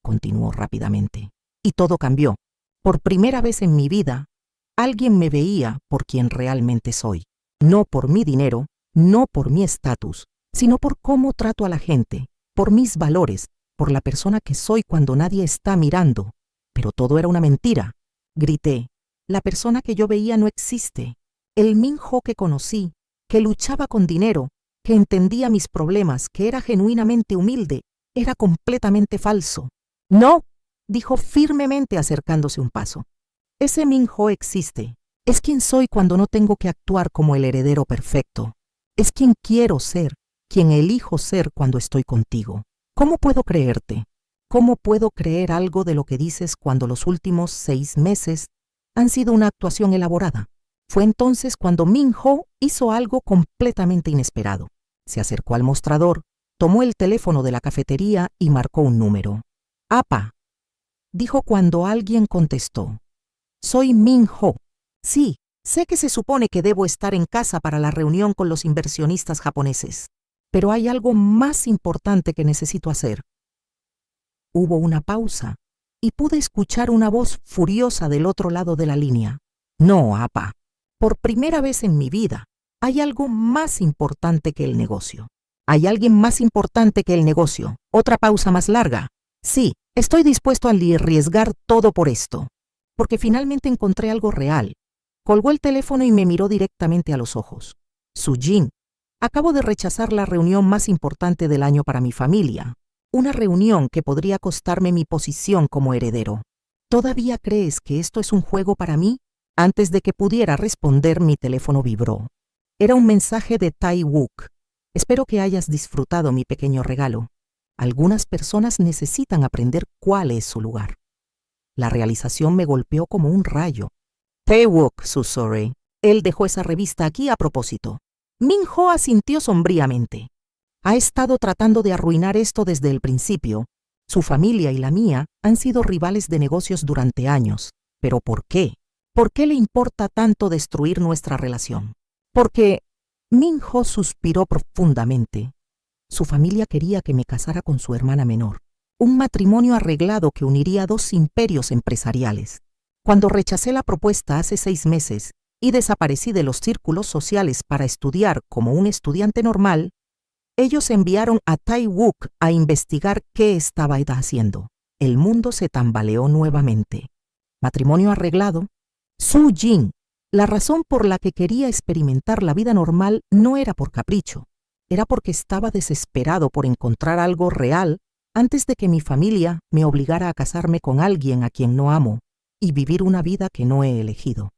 continuó rápidamente, y todo cambió. Por primera vez en mi vida, alguien me veía por quien realmente soy. No por mi dinero, no por mi estatus, sino por cómo trato a la gente, por mis valores, por la persona que soy cuando nadie está mirando. Pero todo era una mentira. Grité, la persona que yo veía no existe. El Min-ho que conocí, que luchaba con dinero, que entendía mis problemas, que era genuinamente humilde, era completamente falso. No, dijo firmemente acercándose un paso. Ese Min-ho existe. Es quien soy cuando no tengo que actuar como el heredero perfecto. Es quien quiero ser, quien elijo ser cuando estoy contigo. ¿Cómo puedo creerte? ¿Cómo puedo creer algo de lo que dices cuando los últimos 6 meses han sido una actuación elaborada? Fue entonces cuando Min-ho hizo algo completamente inesperado. Se acercó al mostrador, tomó el teléfono de la cafetería y marcó un número. «Apa», dijo cuando alguien contestó. «Soy Min-ho. Sí, sé que se supone que debo estar en casa para la reunión con los inversionistas japoneses, pero hay algo más importante que necesito hacer». Hubo una pausa y pude escuchar una voz furiosa del otro lado de la línea. «No, Apa. Por primera vez en mi vida, hay algo más importante que el negocio. Hay alguien más importante que el negocio». Otra pausa más larga. «Sí, estoy dispuesto a arriesgar todo por esto, porque finalmente encontré algo real». Colgó el teléfono y me miró directamente a los ojos. «Sujin, acabo de rechazar la reunión más importante del año para mi familia. Una reunión que podría costarme mi posición como heredero. ¿Todavía crees que esto es un juego para mí?» Antes de que pudiera responder, mi teléfono vibró. Era un mensaje de Tai-wook. «Espero que hayas disfrutado mi pequeño regalo. Algunas personas necesitan aprender cuál es su lugar». La realización me golpeó como un rayo. «Tai-wook, susurré. Él dejó esa revista aquí a propósito». Min-ho asintió sombríamente. «Ha estado tratando de arruinar esto desde el principio. Su familia y la mía han sido rivales de negocios durante años. ¿Pero por qué? ¿Por qué le importa tanto destruir nuestra relación?» «Porque», Min-ho suspiró profundamente, «su familia quería que me casara con su hermana menor. Un matrimonio arreglado que uniría 2 imperios empresariales. Cuando rechacé la propuesta hace 6 meses y desaparecí de los círculos sociales para estudiar como un estudiante normal, ellos enviaron a Tai-wook a investigar qué estaba haciendo. El mundo se tambaleó nuevamente. Matrimonio arreglado. Sujin, la razón por la que quería experimentar la vida normal no era por capricho, era porque estaba desesperado por encontrar algo real antes de que mi familia me obligara a casarme con alguien a quien no amo y vivir una vida que no he elegido».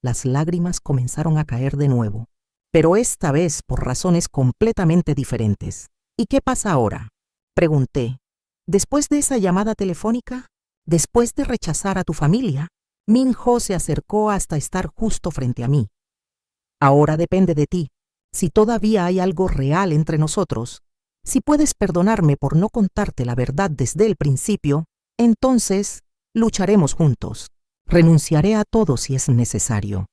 Las lágrimas comenzaron a caer de nuevo, pero esta vez por razones completamente diferentes. «¿Y qué pasa ahora?», pregunté. «Después de esa llamada telefónica, después de rechazar a tu familia». Min-ho se acercó hasta estar justo frente a mí. «Ahora depende de ti. Si todavía hay algo real entre nosotros, si puedes perdonarme por no contarte la verdad desde el principio, entonces lucharemos juntos. Renunciaré a todo si es necesario.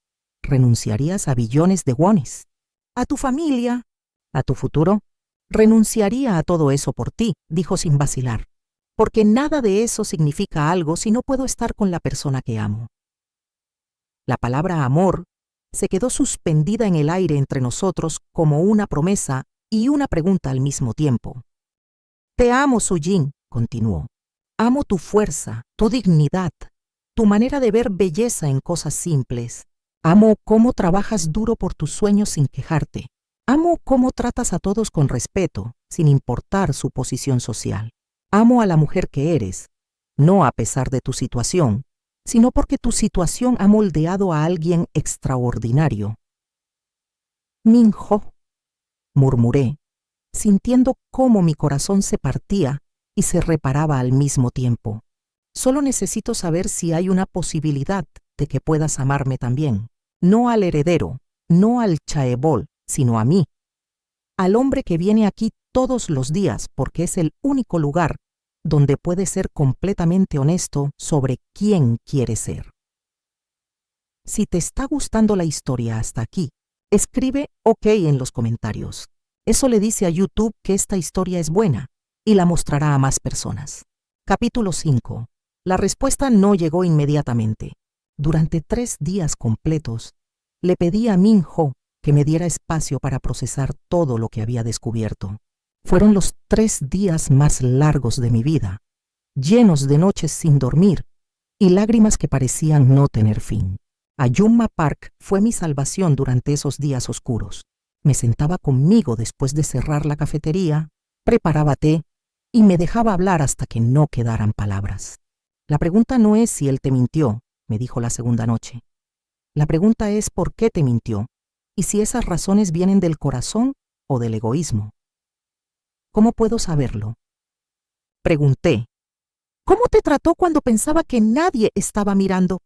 ¿Renunciarías a billones de wones? ¿A tu familia? ¿A tu futuro? Renunciaría a todo eso por ti», dijo sin vacilar. «Porque nada de eso significa algo si no puedo estar con la persona que amo». La palabra amor se quedó suspendida en el aire entre nosotros como una promesa y una pregunta al mismo tiempo. «Te amo, Sujin», continuó. «Amo tu fuerza, tu dignidad, tu manera de ver belleza en cosas simples. Amo cómo trabajas duro por tus sueños sin quejarte. Amo cómo tratas a todos con respeto, sin importar su posición social. Amo a la mujer que eres, no a pesar de tu situación, sino porque tu situación ha moldeado a alguien extraordinario». «Min-ho», murmuré, sintiendo cómo mi corazón se partía y se reparaba al mismo tiempo. Solo necesito saber si hay una posibilidad de que puedas amarme también. No al heredero, no al chaebol, sino a mí. Al hombre que viene aquí todos los días porque es el único lugar donde puede ser completamente honesto sobre quién quiere ser. Si te está gustando la historia hasta aquí, escribe OK en los comentarios. Eso le dice a YouTube que esta historia es buena y la mostrará a más personas. Capítulo 5. La respuesta no llegó inmediatamente. Durante 3 días completos, le pedí a Min-ho que me diera espacio para procesar todo lo que había descubierto. Fueron los 3 días más largos de mi vida, llenos de noches sin dormir y lágrimas que parecían no tener fin. Ayuma Park fue mi salvación durante esos días oscuros. Me sentaba conmigo después de cerrar la cafetería, preparaba té y me dejaba hablar hasta que no quedaran palabras. La pregunta no es si él te mintió, me dijo la segunda noche. La pregunta es por qué te mintió y si esas razones vienen del corazón o del egoísmo. ¿Cómo puedo saberlo? Pregunté. ¿Cómo te trató cuando pensaba que nadie estaba mirando?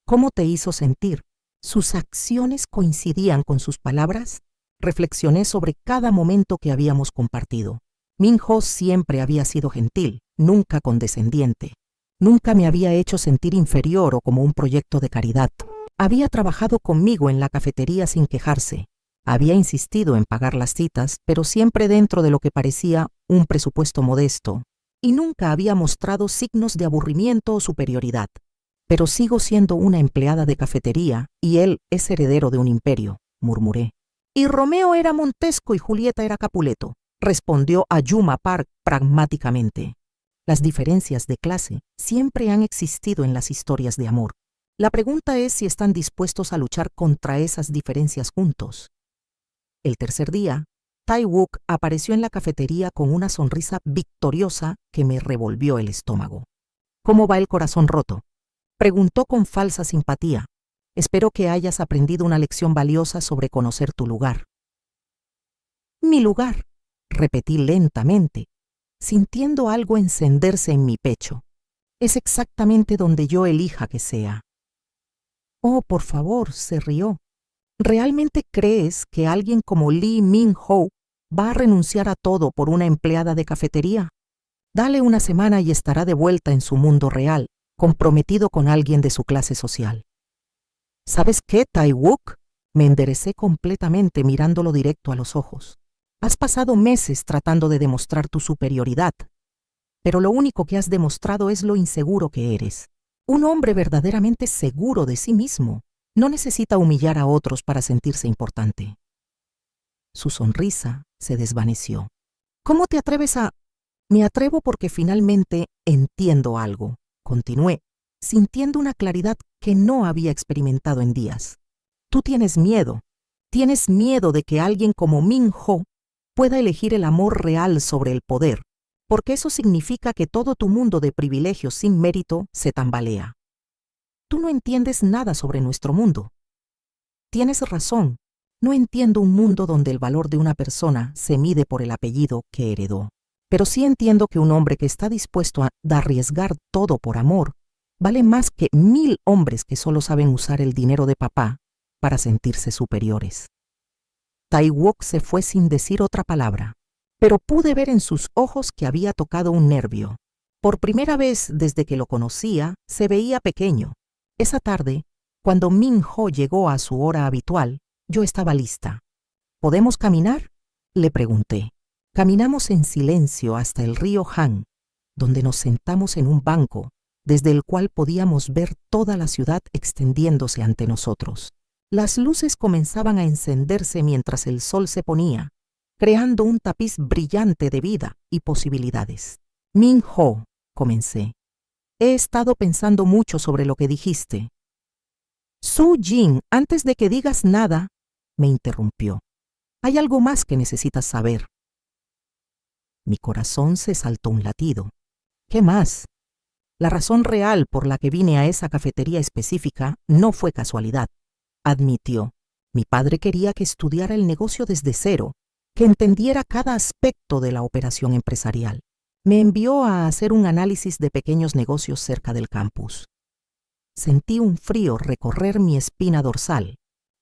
¿Cómo te hizo sentir? ¿Sus acciones coincidían con sus palabras? Reflexioné sobre cada momento que habíamos compartido. Min-ho siempre había sido gentil, nunca condescendiente. Nunca me había hecho sentir inferior o como un proyecto de caridad. Había trabajado conmigo en la cafetería sin quejarse. Había insistido en pagar las citas, pero siempre dentro de lo que parecía un presupuesto modesto, y nunca había mostrado signos de aburrimiento o superioridad. Pero sigo siendo una empleada de cafetería y él es heredero de un imperio, murmuré. Y Romeo era Montesco y Julieta era Capuleto, respondió Ayuma Park pragmáticamente. Las diferencias de clase siempre han existido en las historias de amor. La pregunta es si están dispuestos a luchar contra esas diferencias juntos. El tercer día, Tai-wook apareció en la cafetería con una sonrisa victoriosa que me revolvió el estómago. ¿Cómo va el corazón roto? Preguntó con falsa simpatía. Espero que hayas aprendido una lección valiosa sobre conocer tu lugar. Mi lugar, repetí lentamente, sintiendo algo encenderse en mi pecho. Es exactamente donde yo elija que sea. Oh, por favor, se rió. ¿Realmente crees que alguien como Lee Min-ho va a renunciar a todo por una empleada de cafetería? Dale una semana y estará de vuelta en su mundo real, comprometido con alguien de su clase social. ¿Sabes qué, Tai-wook? Me enderecé completamente mirándolo directo a los ojos. Has pasado meses tratando de demostrar tu superioridad, pero lo único que has demostrado es lo inseguro que eres. Un hombre verdaderamente seguro de sí mismo no necesita humillar a otros para sentirse importante. Su sonrisa se desvaneció. ¿Cómo te atreves a...? Me atrevo porque finalmente entiendo algo, continué, sintiendo una claridad que no había experimentado en días. Tú tienes miedo de que alguien como Min-ho pueda elegir el amor real sobre el poder, porque eso significa que todo tu mundo de privilegios sin mérito se tambalea. Tú no entiendes nada sobre nuestro mundo. Tienes razón, no entiendo un mundo donde el valor de una persona se mide por el apellido que heredó. Pero sí entiendo que un hombre que está dispuesto a arriesgar todo por amor vale más que 1000 hombres que solo saben usar el dinero de papá para sentirse superiores. Tai-wook se fue sin decir otra palabra, pero pude ver en sus ojos que había tocado un nervio. Por primera vez desde que lo conocía, se veía pequeño. Esa tarde, cuando Min-ho llegó a su hora habitual, yo estaba lista. ¿Podemos caminar?, le pregunté. Caminamos en silencio hasta el río Han, donde nos sentamos en un banco, desde el cual podíamos ver toda la ciudad extendiéndose ante nosotros. Las luces comenzaban a encenderse mientras el sol se ponía, creando un tapiz brillante de vida y posibilidades. Min-ho, comencé. He estado pensando mucho sobre lo que dijiste. Su-jin, antes de que digas nada, me interrumpió. Hay algo más que necesitas saber. Mi corazón se saltó un latido. ¿Qué más? La razón real por la que vine a esa cafetería específica no fue casualidad, admitió. Mi padre quería que estudiara el negocio desde cero, que entendiera cada aspecto de la operación empresarial. Me envió a hacer un análisis de pequeños negocios cerca del campus. Sentí un frío recorrer mi espina dorsal,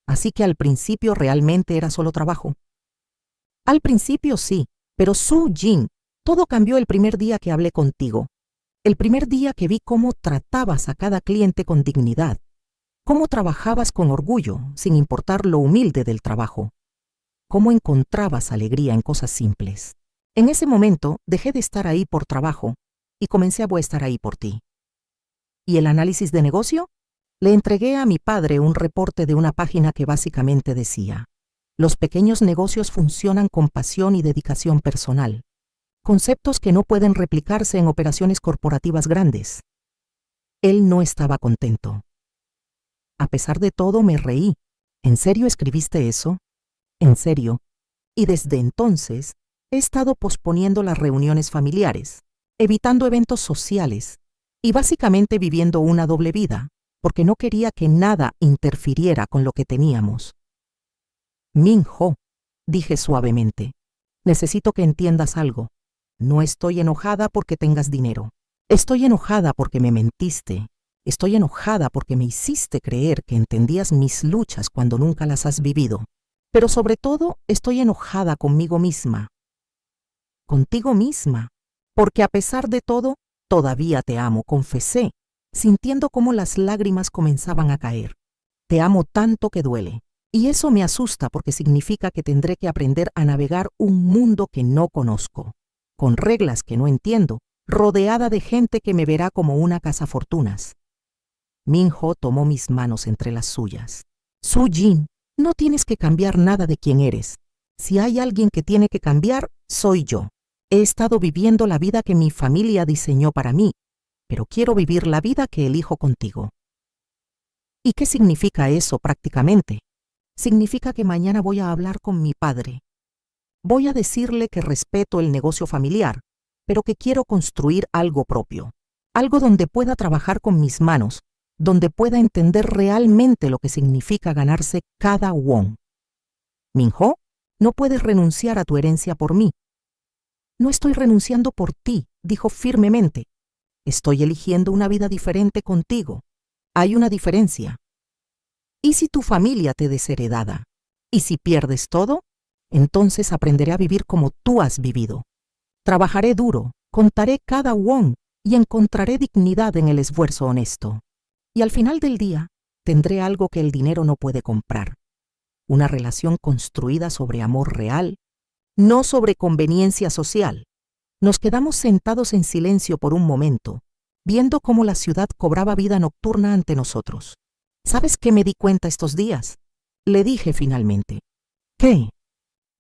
así que al principio realmente era solo trabajo. Al principio sí, pero Soo-Jin, todo cambió el primer día que hablé contigo. El primer día que vi cómo tratabas a cada cliente con dignidad, cómo trabajabas con orgullo, sin importar lo humilde del trabajo, cómo encontrabas alegría en cosas simples. En ese momento dejé de estar ahí por trabajo y comencé a estar ahí por ti. ¿Y el análisis de negocio? Le entregué a mi padre un reporte de una página que básicamente decía: los pequeños negocios funcionan con pasión y dedicación personal, conceptos que no pueden replicarse en operaciones corporativas grandes. Él no estaba contento. A pesar de todo, me reí. ¿En serio escribiste eso? ¿En serio? Y desde entonces he estado posponiendo las reuniones familiares, evitando eventos sociales y básicamente viviendo una doble vida, porque no quería que nada interfiriera con lo que teníamos. Min-ho, dije suavemente, necesito que entiendas algo. No estoy enojada porque tengas dinero. Estoy enojada porque me mentiste. Estoy enojada porque me hiciste creer que entendías mis luchas cuando nunca las has vivido. Pero sobre todo, estoy enojada conmigo misma. Contigo misma. Porque a pesar de todo, todavía te amo, confesé, sintiendo cómo las lágrimas comenzaban a caer. Te amo tanto que duele. Y eso me asusta porque significa que tendré que aprender a navegar un mundo que no conozco, con reglas que no entiendo, rodeada de gente que me verá como una cazafortunas. Min-ho tomó mis manos entre las suyas. Soo-Jin, no tienes que cambiar nada de quien eres. Si hay alguien que tiene que cambiar, soy yo. He estado viviendo la vida que mi familia diseñó para mí, pero quiero vivir la vida que elijo contigo. ¿Y qué significa eso prácticamente? Significa que mañana voy a hablar con mi padre. Voy a decirle que respeto el negocio familiar, pero que quiero construir algo propio, algo donde pueda trabajar con mis manos, donde pueda entender realmente lo que significa ganarse cada won. Min-ho, no puedes renunciar a tu herencia por mí. No estoy renunciando por ti, dijo firmemente. Estoy eligiendo una vida diferente contigo. Hay una diferencia. ¿Y si tu familia te desheredada? ¿Y si pierdes todo? Entonces aprenderé a vivir como tú has vivido. Trabajaré duro, contaré cada won y encontraré dignidad en el esfuerzo honesto. Y al final del día, tendré algo que el dinero no puede comprar. Una relación construida sobre amor real, no sobre conveniencia social. Nos quedamos sentados en silencio por un momento, viendo cómo la ciudad cobraba vida nocturna ante nosotros. ¿Sabes qué me di cuenta estos días? Le dije finalmente. ¿Qué?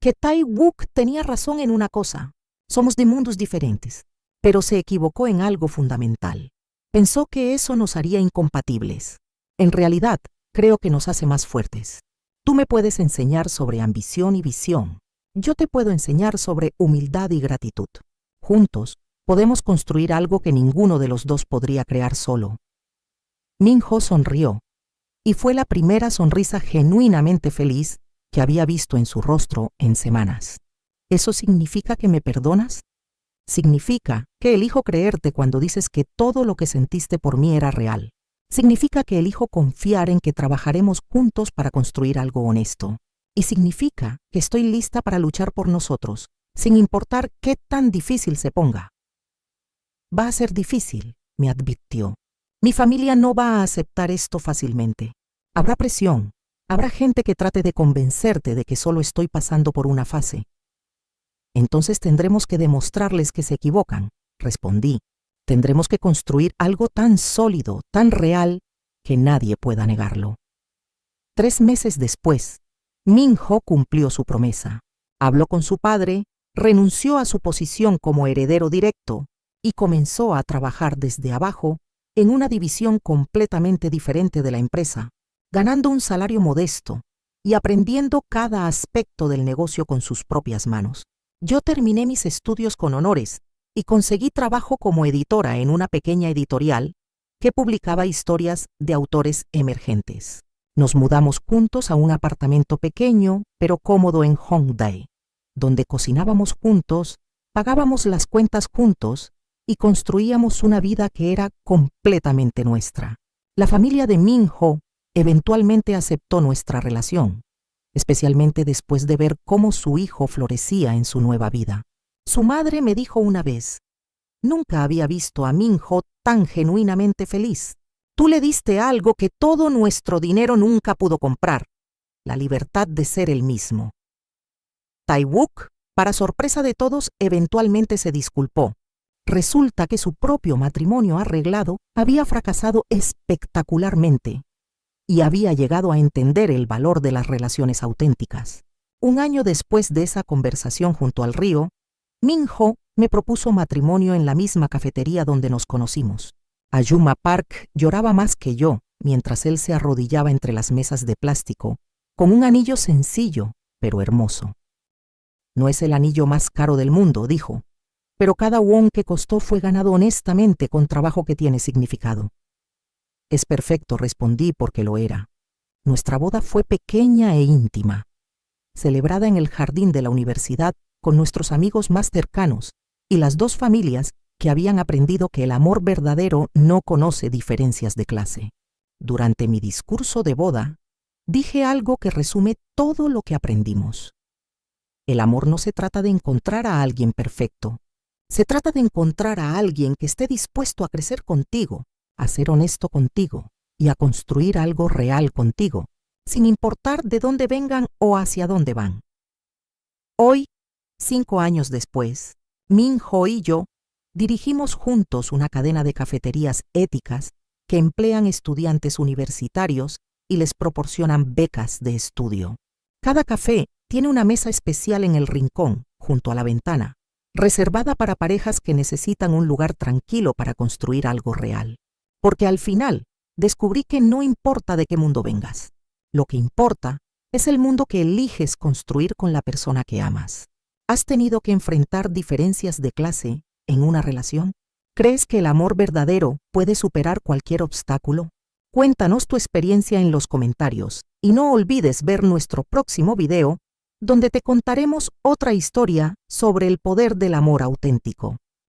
Que Tai-wook tenía razón en una cosa. Somos de mundos diferentes, pero se equivocó en algo fundamental. Pensó que eso nos haría incompatibles. En realidad, creo que nos hace más fuertes. Tú me puedes enseñar sobre ambición y visión. Yo te puedo enseñar sobre humildad y gratitud. Juntos, podemos construir algo que ninguno de los dos podría crear solo. Min-ho sonrió, y fue la primera sonrisa genuinamente feliz que había visto en su rostro en semanas. ¿Eso significa que me perdonas? Significa que elijo creerte cuando dices que todo lo que sentiste por mí era real. Significa que elijo confiar en que trabajaremos juntos para construir algo honesto. Y significa que estoy lista para luchar por nosotros, sin importar qué tan difícil se ponga. Va a ser difícil, me advirtió. Mi familia no va a aceptar esto fácilmente. Habrá presión, habrá gente que trate de convencerte de que solo estoy pasando por una fase. Entonces tendremos que demostrarles que se equivocan, respondí. Tendremos que construir algo tan sólido, tan real, que nadie pueda negarlo. 3 meses después, Min-ho cumplió su promesa. Habló con su padre, renunció a su posición como heredero directo y comenzó a trabajar desde abajo en una división completamente diferente de la empresa, ganando un salario modesto y aprendiendo cada aspecto del negocio con sus propias manos. Yo terminé mis estudios con honores y conseguí trabajo como editora en una pequeña editorial que publicaba historias de autores emergentes. Nos mudamos juntos a un apartamento pequeño pero cómodo en Hongdae. donde cocinábamos juntos, pagábamos las cuentas juntos y construíamos una vida que era completamente nuestra. La familia de Min-ho eventualmente aceptó nuestra relación, especialmente después de ver cómo su hijo florecía en su nueva vida. Su madre me dijo una vez: nunca había visto a Min-ho tan genuinamente feliz. Tú le diste algo que todo nuestro dinero nunca pudo comprar, la libertad de ser él mismo. Tae-wook, para sorpresa de todos, eventualmente se disculpó. Resulta que su propio matrimonio arreglado había fracasado espectacularmente y había llegado a entender el valor de las relaciones auténticas. Un año después de esa conversación junto al río, Min-ho me propuso matrimonio en la misma cafetería donde nos conocimos. Ayuma Park lloraba más que yo mientras él se arrodillaba entre las mesas de plástico con un anillo sencillo pero hermoso. No es el anillo más caro del mundo, dijo, pero cada won que costó fue ganado honestamente con trabajo que tiene significado. Es perfecto, respondí, porque lo era. Nuestra boda fue pequeña e íntima, celebrada en el jardín de la universidad con nuestros amigos más cercanos y las dos familias que habían aprendido que el amor verdadero no conoce diferencias de clase. Durante mi discurso de boda, dije algo que resume todo lo que aprendimos. El amor no se trata de encontrar a alguien perfecto. Se trata de encontrar a alguien que esté dispuesto a crecer contigo, a ser honesto contigo y a construir algo real contigo, sin importar de dónde vengan o hacia dónde van. Hoy, 5 años después, Min-ho y yo dirigimos juntos una cadena de cafeterías éticas que emplean estudiantes universitarios y les proporcionan becas de estudio. Cada café tiene una mesa especial en el rincón, junto a la ventana, reservada para parejas que necesitan un lugar tranquilo para construir algo real. Porque al final descubrí que no importa de qué mundo vengas. Lo que importa es el mundo que eliges construir con la persona que amas. ¿Has tenido que enfrentar diferencias de clase en una relación? ¿Crees que el amor verdadero puede superar cualquier obstáculo? Cuéntanos tu experiencia en los comentarios y no olvides ver nuestro próximo video donde te contaremos otra historia sobre el poder del amor auténtico.